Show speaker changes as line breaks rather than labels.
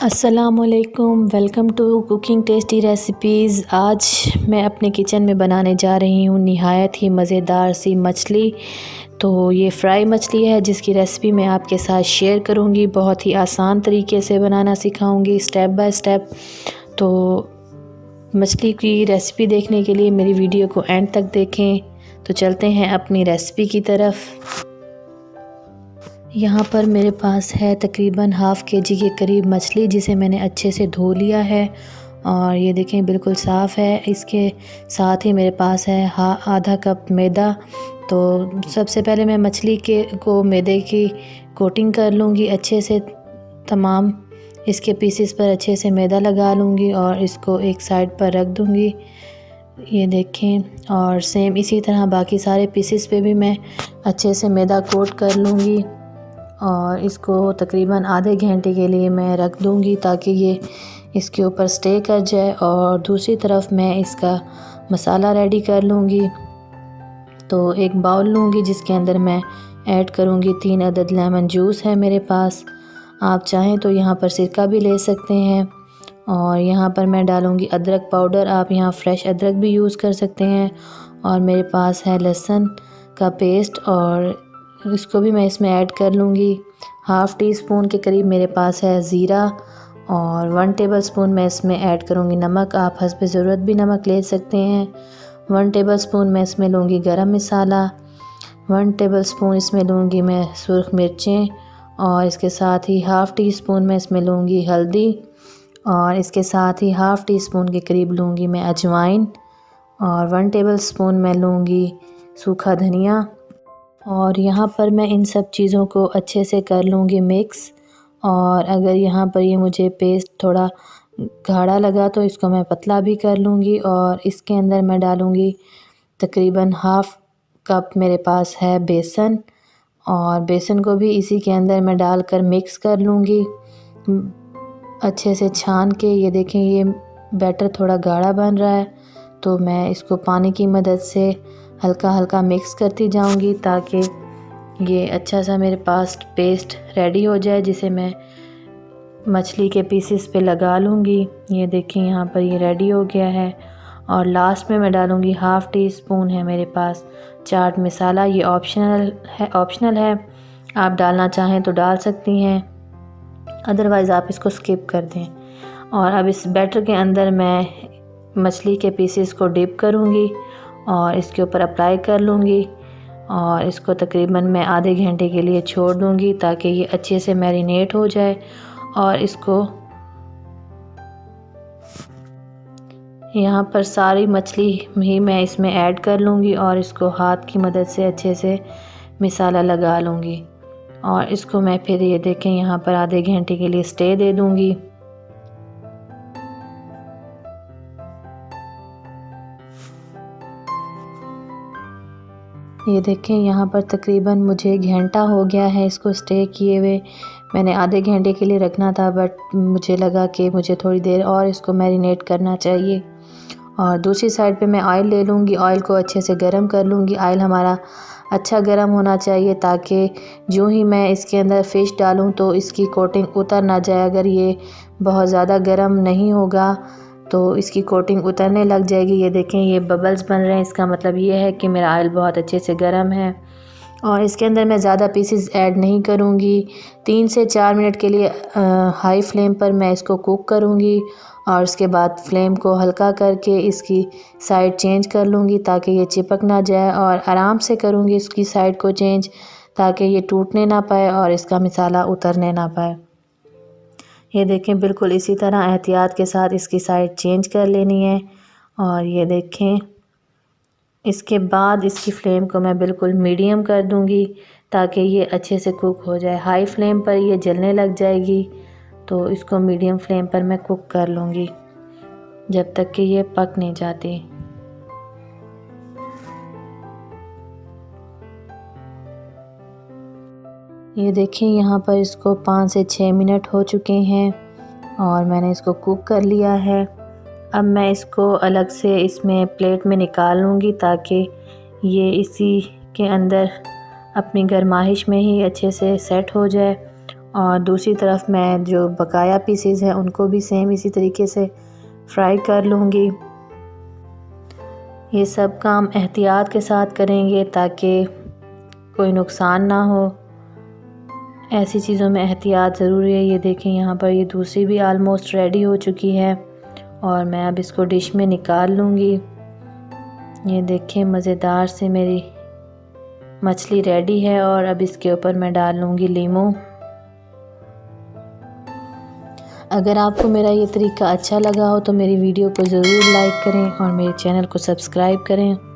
अस्सलामुअलैकुम, welcome to cooking tasty recipes. आज मैं अपने किचन में बनाने जा रही हूँ नहायत ही मज़ेदार सी मछली। तो ये फ्राई मछली है जिसकी रेसिपी मैं आपके साथ शेयर करूँगी। बहुत ही आसान तरीके से बनाना सिखाऊँगी स्टेप बाय स्टेप। तो मछली की रेसिपी देखने के लिए मेरी वीडियो को एंड तक देखें। तो चलते हैं अपनी रेसिपी की तरफ। यहाँ पर मेरे पास है तकरीबन हाफ़ केजी के करीब मछली, जिसे मैंने अच्छे से धो लिया है और ये देखें बिल्कुल साफ़ है। इसके साथ ही मेरे पास है आधा कप मैदा। तो सबसे पहले मैं मछली को मैदे की कोटिंग कर लूँगी अच्छे से। तमाम इसके पीसेस पर अच्छे से मैदा लगा लूँगी और इसको एक साइड पर रख दूँगी। ये देखें, और सेम इसी तरह बाकी सारे पीसेस पे भी मैं अच्छे से मैदा कोट कर लूँगी और इसको तकरीबन आधे घंटे के लिए मैं रख दूँगी ताकि ये इसके ऊपर स्टे कर जाए। और दूसरी तरफ मैं इसका मसाला रेडी कर लूँगी। तो एक बाउल लूँगी जिसके अंदर मैं ऐड करूँगी 3 अदद लेमन जूस है मेरे पास। आप चाहें तो यहाँ पर सिरका भी ले सकते हैं। और यहाँ पर मैं डालूँगी अदरक पाउडर, आप यहाँ फ्रेश अदरक भी यूज़ कर सकते हैं। और मेरे पास है लहसुन का पेस्ट और इसको भी मैं इसमें ऐड कर लूँगी। हाफ़ टी स्पून के करीब मेरे पास है ज़ीरा और 1 टेबलस्पून मैं इसमें ऐड करूँगी नमक। आप हस्ब ज़रूरत भी नमक ले सकते हैं। 1 टेबलस्पून मैं इसमें लूँगी गरम मसाला। 1 टेबलस्पून इसमें लूँगी मैं सुर्ख मिर्चें और इसके साथ ही हाफ़ टी स्पून मैं इसमें लूँगी हल्दी और इसके साथ ही हाफ़ टी स्पून के करीब लूँगी मैं अजवाइन और 1 टेबलस्पून मैं लूँगी सूखा धनिया। और यहाँ पर मैं इन सब चीज़ों को अच्छे से कर लूँगी मिक्स। और अगर यहाँ पर ये मुझे पेस्ट थोड़ा गाढ़ा लगा तो इसको मैं पतला भी कर लूँगी। और इसके अंदर मैं डालूँगी तकरीबन हाफ़ कप मेरे पास है बेसन और बेसन को भी इसी के अंदर मैं डालकर मिक्स कर लूँगी अच्छे से छान के। ये देखें, ये बैटर थोड़ा गाढ़ा बन रहा है तो मैं इसको पानी की मदद से हल्का हल्का मिक्स करती जाऊंगी ताकि ये अच्छा सा मेरे पास पेस्ट रेडी हो जाए, जिसे मैं मछली के पीसेस पे लगा लूँगी। ये देखें, यहाँ पर ये रेडी हो गया है। और लास्ट में मैं डालूँगी हाफ़ टी स्पून है मेरे पास चाट मसाला। ये ऑप्शनल है, आप डालना चाहें तो डाल सकती हैं, अदरवाइज़ आप इसको स्किप कर दें। और अब इस बैटर के अंदर मैं मछली के पीसेस को डिप करूँगी और इसके ऊपर अप्लाई कर लूँगी और इसको तकरीबन मैं आधे घंटे के लिए छोड़ दूँगी ताकि ये अच्छे से मैरिनेट हो जाए। और इसको यहाँ पर सारी मछली ही मैं इसमें ऐड कर लूँगी और इसको हाथ की मदद से अच्छे से मसाला लगा लूँगी। और इसको मैं फिर ये देखें यहाँ पर आधे घंटे के लिए स्टे दे दूँगी। ये देखें, यहाँ पर तकरीबन मुझे घंटा हो गया है इसको स्टे किए हुए। मैंने आधे घंटे के लिए रखना था बट मुझे लगा कि मुझे थोड़ी देर और इसको मैरिनेट करना चाहिए। और दूसरी साइड पे मैं ऑयल ले लूँगी, ऑयल को अच्छे से गरम कर लूँगी। ऑयल हमारा अच्छा गरम होना चाहिए ताकि जो ही मैं इसके अंदर फ़िश डालूँ तो इसकी कोटिंग उतर ना जाए। अगर ये बहुत ज़्यादा गरम नहीं होगा तो इसकी कोटिंग उतरने लग जाएगी। ये देखें, ये बबल्स बन रहे हैं, इसका मतलब ये है कि मेरा ऑयल बहुत अच्छे से गर्म है। और इसके अंदर मैं ज़्यादा पीसेस ऐड नहीं करूँगी। 3 से 4 मिनट के लिए हाई फ्लेम पर मैं इसको कुक करूँगी और उसके बाद फ्लेम को हल्का करके इसकी साइड चेंज कर लूँगी ताकि ये चिपक ना जाए। और आराम से करूँगी इसकी साइड को चेंज ताकि ये टूटने ना पाए और इसका मसाला उतरने ना पाए। ये देखें, बिल्कुल इसी तरह एहतियात के साथ इसकी साइड चेंज कर लेनी है। और ये देखें, इसके बाद इसकी फ्लेम को मैं बिल्कुल मीडियम कर दूंगी ताकि ये अच्छे से कुक हो जाए। हाई फ्लेम पर ये जलने लग जाएगी तो इसको मीडियम फ्लेम पर मैं कुक कर लूँगी जब तक कि ये पक नहीं जाती। ये देखिए, यहाँ पर इसको 5 से 6 मिनट हो चुके हैं और मैंने इसको कुक कर लिया है। अब मैं इसको अलग से इसमें प्लेट में निकाल लूँगी ताकि ये इसी के अंदर अपनी गर्माइश में ही अच्छे से सेट हो जाए। और दूसरी तरफ मैं जो बकाया पीसेस हैं उनको भी सेम इसी तरीके से फ्राई कर लूँगी। ये सब काम एहतियात के साथ करेंगे ताकि कोई नुकसान ना हो। ऐसी चीज़ों में एहतियात ज़रूरी है। ये देखें यहाँ पर ये दूसरी भी आलमोस्ट रेडी हो चुकी है और मैं अब इसको डिश में निकाल लूँगी। ये देखें मज़ेदार से मेरी मछली रेडी है और अब इसके ऊपर मैं डाल लूँगी लीमू। अगर आपको मेरा ये तरीका अच्छा लगा हो तो मेरी वीडियो को ज़रूर लाइक करें और मेरे चैनल को सब्सक्राइब करें।